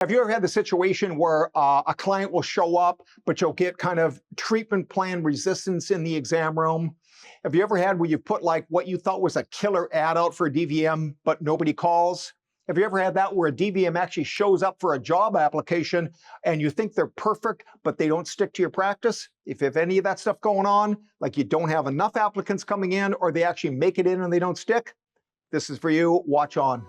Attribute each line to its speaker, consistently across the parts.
Speaker 1: Have you ever had the situation where a client will show up, but you'll get kind of treatment plan resistance in the exam room? Have you ever had where you put like what you thought was a killer ad out for a DVM, but nobody calls? Have you ever had that where a DVM actually shows up for a job application and you think they're perfect, but they don't stick to your practice? If you have any of that stuff going on, like you don't have enough applicants coming in or they actually make it in and they don't stick, this is for you. Watch on.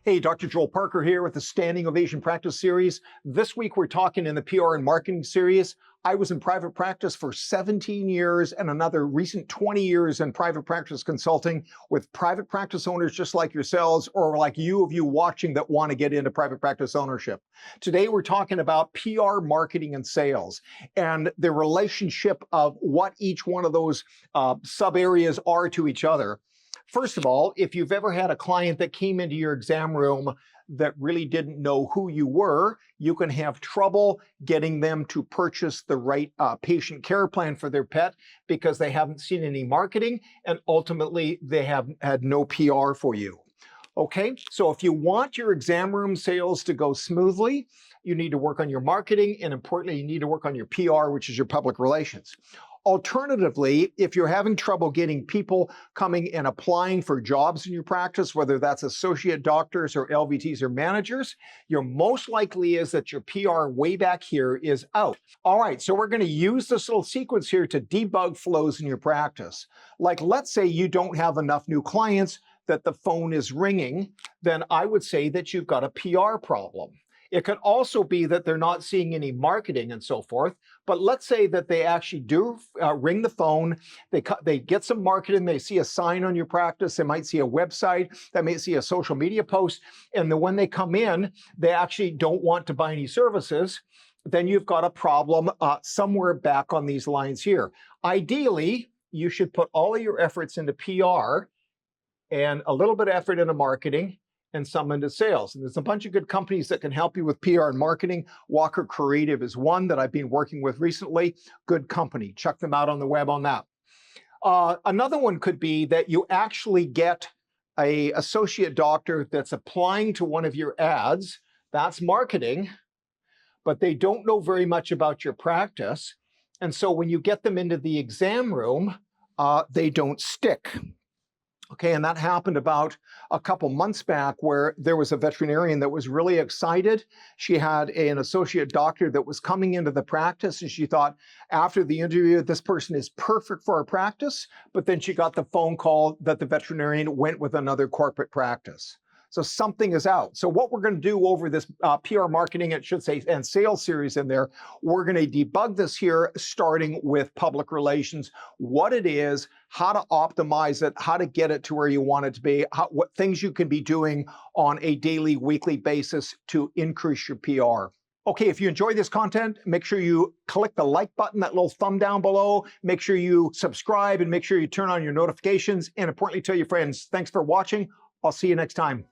Speaker 1: Hey, Dr. Joel Parker here with the Standing Ovation Practice series. This week we're talking in the PR and marketing series. I was in private practice for 17 years and another recent 20 years in private practice consulting with private practice owners just like yourselves or like you watching that want to get into private practice ownership. Today we're talking about PR, marketing, and sales and the relationship of what each one of those sub areas are to each other. First of all, if you've ever had a client that came into your exam room that really didn't know who you were, you can have trouble getting them to purchase the right patient care plan for their pet because they haven't seen any marketing and ultimately they have had no PR for you. Okay, so if you want your exam room sales to go smoothly, you need to work on your marketing and importantly, you need to work on your PR, which is your public relations. Alternatively, if you're having trouble getting people coming and applying for jobs in your practice, whether that's associate doctors or LVTs or managers, your most likely is that your PR way back here is out. All right, so we're going to use this little sequence here to debug flows in your practice. Like, let's say you don't have enough new clients that the phone is ringing, then I would say that you've got a PR problem. It could also be that they're not seeing any marketing and so forth. But let's say that they actually do ring the phone, they get some marketing, they see a sign on your practice, they might see a website, they may see a social media post, and then when they come in, they actually don't want to buy any services, then you've got a problem somewhere back on these lines here. Ideally, you should put all of your efforts into PR and a little bit of effort into marketing and some into sales. And there's a bunch of good companies that can help you with PR and marketing. Walker Creative is one that I've been working with recently. Good company. Check them out on the web on that. Another one could be that you actually get an associate doctor that's applying to one of your ads. That's marketing, but they don't know very much about your practice. And so when you get them into the exam room, they don't stick. Okay, and that happened about a couple months back where there was a veterinarian that was really excited. She had an associate doctor that was coming into the practice and she thought after the interview, this person is perfect for our practice, but then she got the phone call that the veterinarian went with another corporate practice. So something is out. So what we're going to do over this PR marketing, it should say, and sales series in there, we're going to debug this here, starting with public relations, what it is, how to optimize it, how to get it to where you want it to be, what things you can be doing on a daily, weekly basis to increase your PR. Okay, if you enjoy this content, make sure you click the like button, that little thumb down below. Make sure you subscribe and make sure you turn on your notifications. And importantly, tell your friends. Thanks for watching. I'll see you next time.